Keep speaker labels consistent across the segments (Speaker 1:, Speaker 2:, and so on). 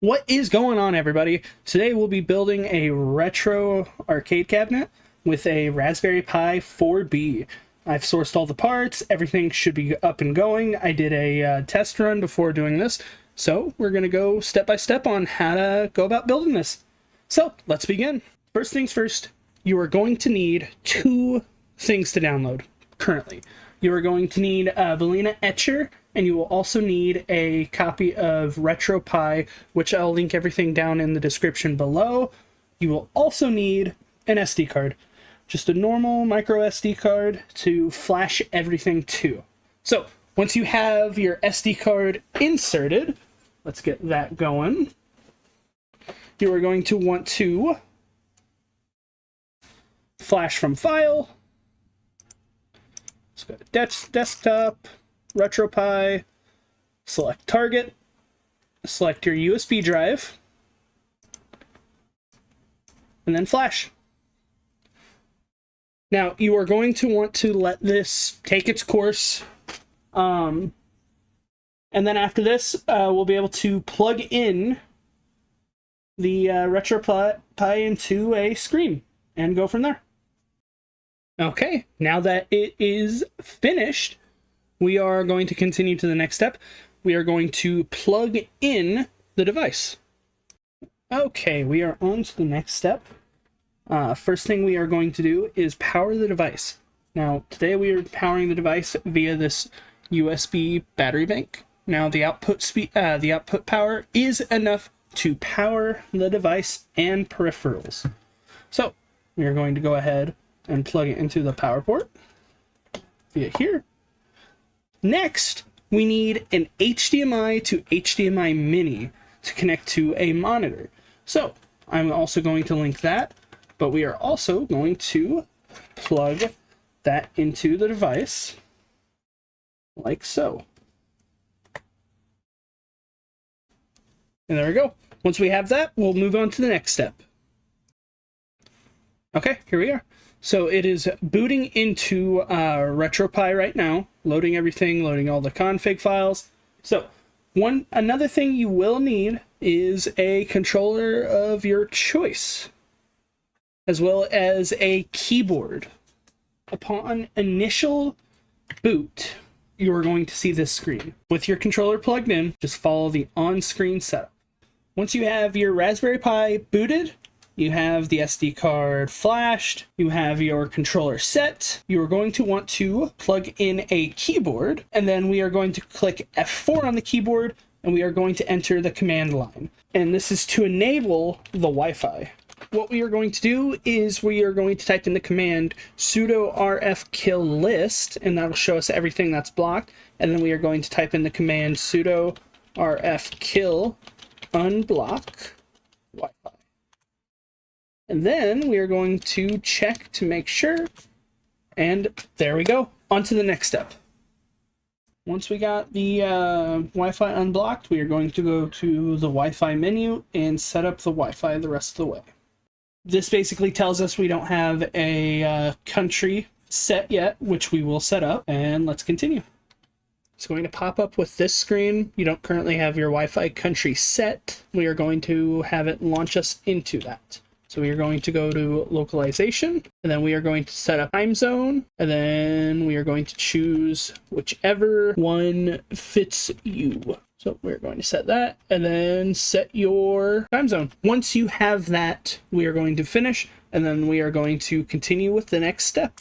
Speaker 1: What is going on, everybody? Today we'll be building a retro arcade cabinet with a Raspberry Pi 4B. I've sourced all the parts, everything should be up and going. I did a test run before doing this, so we're going to go step by step on how to go about building this. So let's begin. First things first, you are going to need two things to download currently. You are going to need a Balena Etcher, and you will also need a copy of RetroPi, which I'll link everything down in the description below. You will also need an SD card, just a normal micro SD card to flash everything to. So once you have your SD card inserted, let's get that going. You are going to want to flash from file. Let's go to desktop, RetroPi, select target, select your USB drive, and then flash. Now, you are going to want to let this take its course, and then after this, we'll be able to plug in the RetroPi into a screen and go from there. Okay, now that it is finished, we are going to continue to the next step. We are going to plug in the device. Okay, we are on to the next step. First thing we are going to do is power the device. Now, today we are powering the device via this USB battery bank. Now, the output power is enough to power the device and peripherals. So, we are going to go ahead and plug it into the power port via here. Next, we need an HDMI to HDMI mini to connect to a monitor. So I'm also going to link that, but we are also going to plug that into the device like so. And there we go. Once we have that, we'll move on to the next step. Okay, here we are. So it is booting into RetroPi right now, loading everything, loading all the config files. So another thing you will need is a controller of your choice, as well as a keyboard. Upon initial boot, you are going to see this screen. With your controller plugged in, just follow the on-screen setup. Once you have your Raspberry Pi booted, you have the SD card flashed, you have your controller set, you are going to want to plug in a keyboard, and then we are going to click F4 on the keyboard, and we are going to enter the command line. And this is to enable the Wi-Fi. What we are going to do is we are going to type in the command sudo rfkill list, and that'll show us everything that's blocked, and then we are going to type in the command sudo rfkill unblock Wi-Fi. And then we are going to check to make sure, and there we go. On to the next step. Once we got the Wi-Fi unblocked, we are going to go to the Wi-Fi menu and set up the Wi-Fi the rest of the way. This basically tells us we don't have a country set yet, which we will set up, and let's continue. It's going to pop up with this screen. You don't currently have your Wi-Fi country set. We are going to have it launch us into that. So we are going to go to localization, and then we are going to set up time zone, and then we are going to choose whichever one fits you. So we're going to set that, and then set your time zone. Once you have that, we are going to finish, and then we are going to continue with the next step.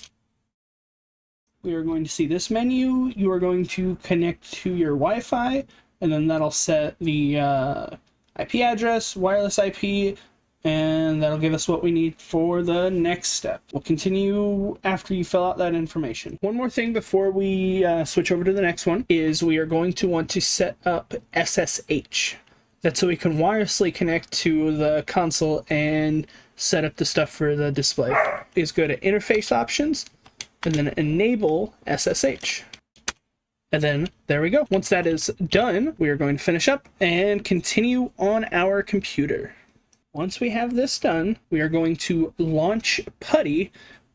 Speaker 1: We are going to see this menu. You are going to connect to your Wi-Fi, and then that'll set the IP address, wireless IP, and that'll give us what we need for the next step. We'll continue after you fill out that information. One more thing before we switch over to the next one is we are going to want to set up SSH. That's so we can wirelessly connect to the console and set up the stuff for the display. Is go to interface options and then enable SSH. And then there we go. Once that is done, we are going to finish up and continue on our computer. Once we have this done, we are going to launch PuTTY,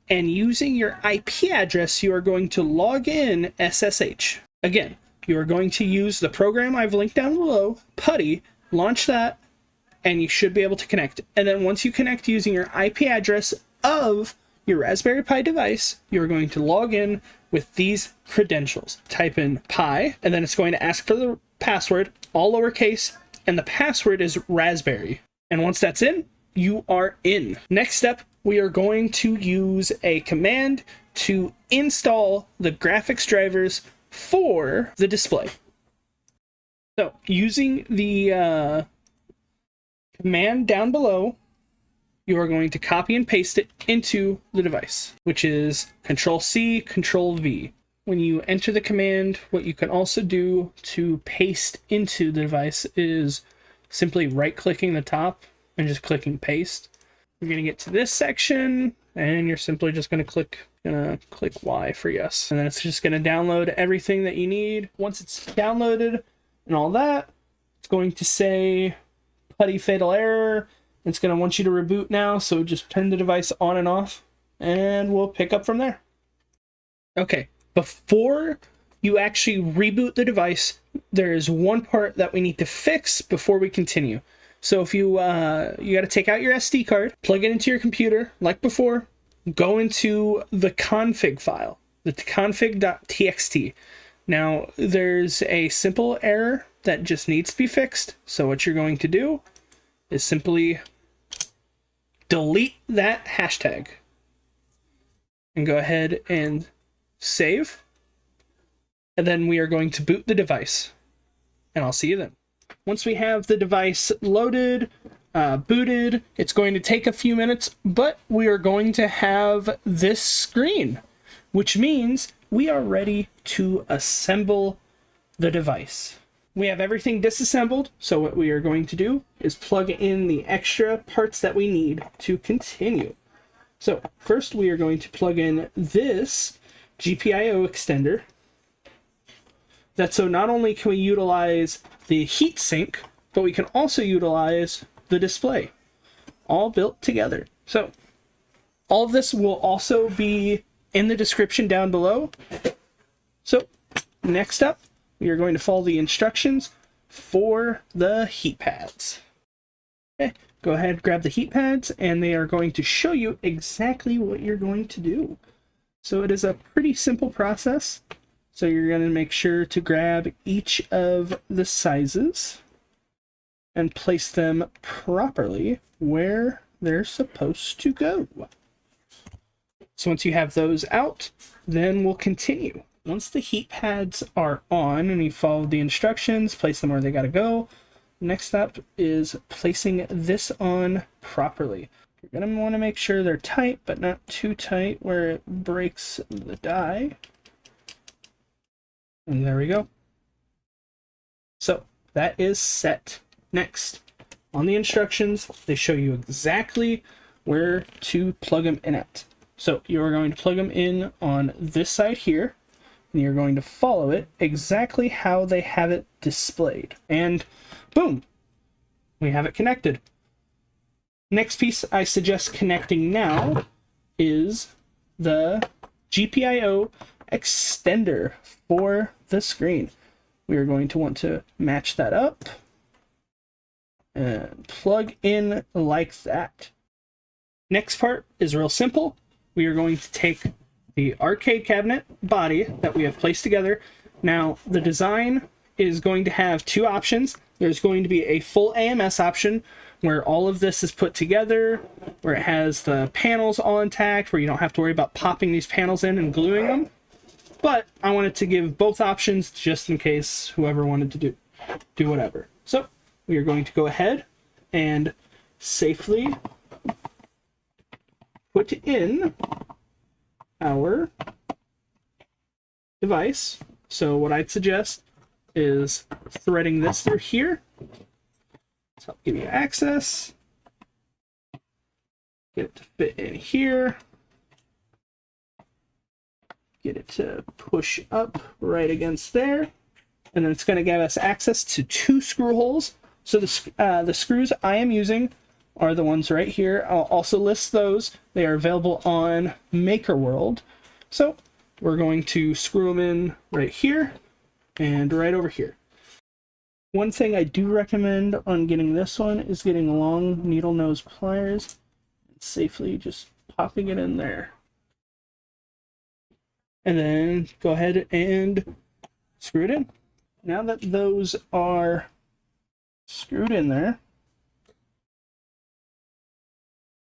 Speaker 1: and using your IP address, you are going to log in SSH. Again, you are going to use the program I've linked down below, PuTTY, launch that, and you should be able to connect. And then once you connect using your IP address of your Raspberry Pi device, you're going to log in with these credentials. Type in Pi, and then it's going to ask for the password, all lowercase, and the password is Raspberry. And once that's in, you are in. Next step, we are going to use a command to install the graphics drivers for the display. So using the command down below, you are going to copy and paste it into the device, which is Control-C, Control-V. When you enter the command, what you can also do to paste into the device is simply right-clicking the top and just clicking paste. You're going to get to this section, and you're simply just going to click Y for yes. And then it's just going to download everything that you need. Once it's downloaded and all that, it's going to say PuTTY fatal error. It's going to want you to reboot now, so just turn the device on and off, and we'll pick up from there. Okay, before you actually reboot the device, there is one part that we need to fix before we continue. So if you got to take out your SD card, plug it into your computer, like before, go into the config file, the config.txt. Now, there's a simple error that just needs to be fixed, so what you're going to do is simply delete that hashtag and go ahead and save. And then we are going to boot the device, and I'll see you then. Once we have the device loaded, booted, it's going to take a few minutes, but we are going to have this screen, which means we are ready to assemble the device. We have everything disassembled, so what we are going to do is plug in the extra parts that we need to continue. So first we are going to plug in this GPIO extender. That's so not only can we utilize the heatsink, but we can also utilize the display, all built together. So all of this will also be in the description down below. So next up, we are going to follow the instructions for the heat pads. Okay, go ahead, grab the heat pads, and they are going to show you exactly what you're going to do. So it is a pretty simple process. So you're going to make sure to grab each of the sizes and place them properly where they're supposed to go. So once you have those out, then we'll continue. Once the heat pads are on and you follow the instructions, place them where they gotta go, next step is placing this on properly. You're gonna wanna make sure they're tight, but not too tight where it breaks the die. And there we go. So that is set. Next, on the instructions, they show you exactly where to plug them in at. So you're going to plug them in on this side here, and you're going to follow it exactly how they have it displayed. And boom, we have it connected. Next piece I suggest connecting now is the GPIO extender for the screen. We are going to want to match that up and plug in like that. Next part is real simple. We are going to take the arcade cabinet body that we have placed together. Now, the design is going to have two options. There's going to be a full AMS option where all of this is put together, where it has the panels all intact, where you don't have to worry about popping these panels in and gluing them. But I wanted to give both options just in case whoever wanted to do whatever. So we are going to go ahead and safely put in our device. So what I'd suggest is threading this through here. So I'll give you access. Get it to fit in here. Get it to push up right against there. And then it's going to give us access to two screw holes. So the screws I am using are the ones right here. I'll also list those. They are available on MakerWorld. So we're going to screw them in right here and right over here. One thing I do recommend on getting this one is getting long needle nose pliers and safely just popping it in there. And then go ahead and screw it in. Now that those are screwed in there,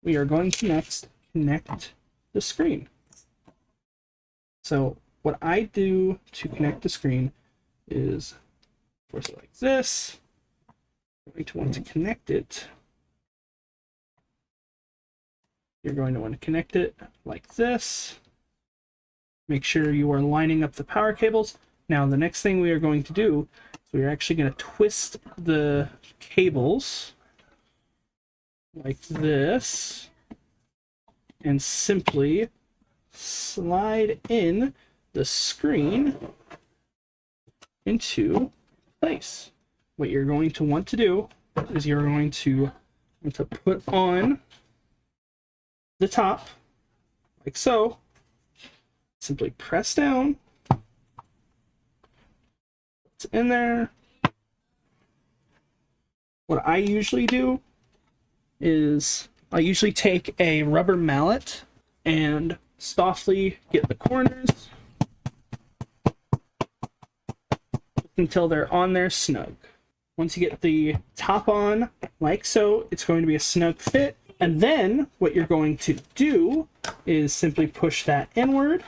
Speaker 1: we are going to next connect the screen. So what I do to connect the screen is force it like this. You're going to want to connect it. You're going to want to connect it like this. Make sure you are lining up the power cables. Now the next thing we are going to do is we are actually going to twist the cables like this and simply slide in the screen into place. What you're going to want to do is you're going to want to put on the top like so. Simply press down. It's in there. What I usually do is I usually take a rubber mallet and softly get the corners until they're on there snug. Once you get the top on like so, it's going to be a snug fit. And then what you're going to do is simply push that inward.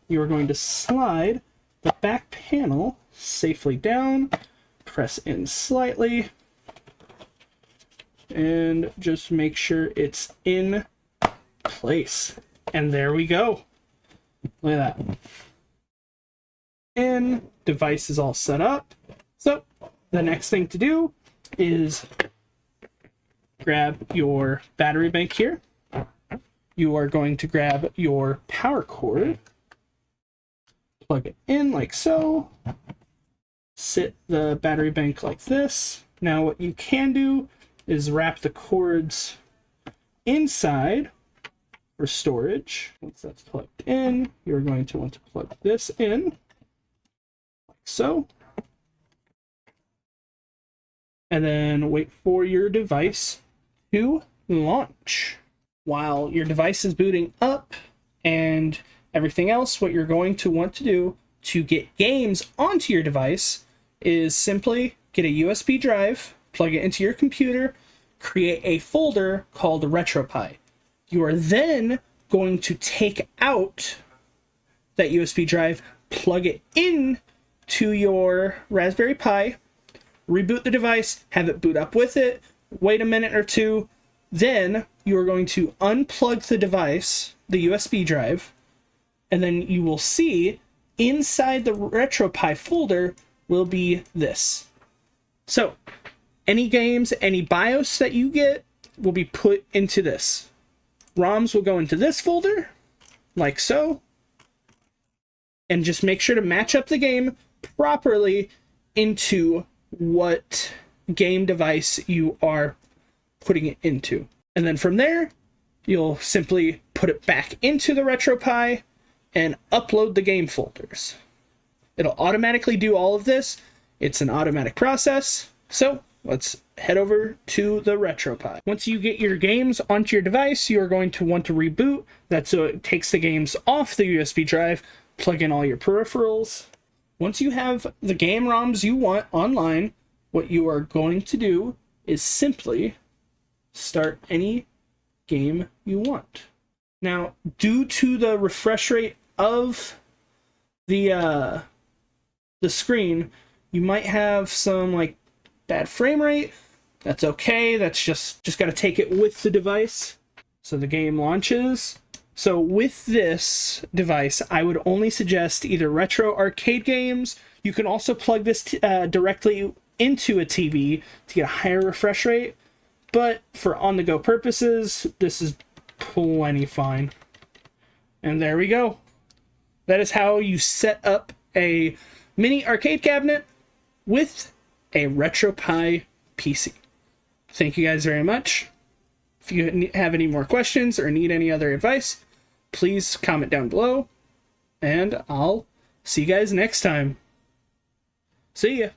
Speaker 1: You are going to slide the back panel safely down, press in slightly, and just make sure it's in place. And there we go. Look at that. And device is all set up. So the next thing to do is grab your battery bank here. You are going to grab your power cord, plug it in like so, sit the battery bank like this. Now what you can do is wrap the cords inside for storage. Once that's plugged in, you're going to want to plug this in like so. And then wait for your device to launch. While your device is booting up and everything else, what you're going to want to do to get games onto your device is simply get a USB drive, plug it into your computer, create a folder called RetroPi. You are then going to take out that USB drive, plug it in to your Raspberry Pi, reboot the device, have it boot up with it, wait a minute or two, then you are going to unplug the device, the USB drive, and then you will see inside the RetroPi folder will be this. So any games, any BIOS that you get will be put into this. ROMs will go into this folder, like so, and just make sure to match up the game properly into what game device you are putting it into. And then from there, you'll simply put it back into the RetroPi and upload the game folders. It'll automatically do all of this. It's an automatic process. So let's head over to the RetroPi. Once you get your games onto your device, you are going to want to reboot. That's so it takes the games off the USB drive, plug in all your peripherals. Once you have the game ROMs you want online, what you are going to do is simply start any game you want. Now, due to the refresh rate of the screen, you might have some like bad frame rate. That's okay. That's just got to take it with the device. So the game launches. So with this device, I would only suggest either retro arcade games. You can also plug this directly into a TV to get a higher refresh rate. But for on-the-go purposes, this is plenty fine. And there we go. That is how you set up a mini arcade cabinet with a RetroPi PC. Thank you guys very much. If you have any more questions or need any other advice, please comment down below. And I'll see you guys next time. See ya.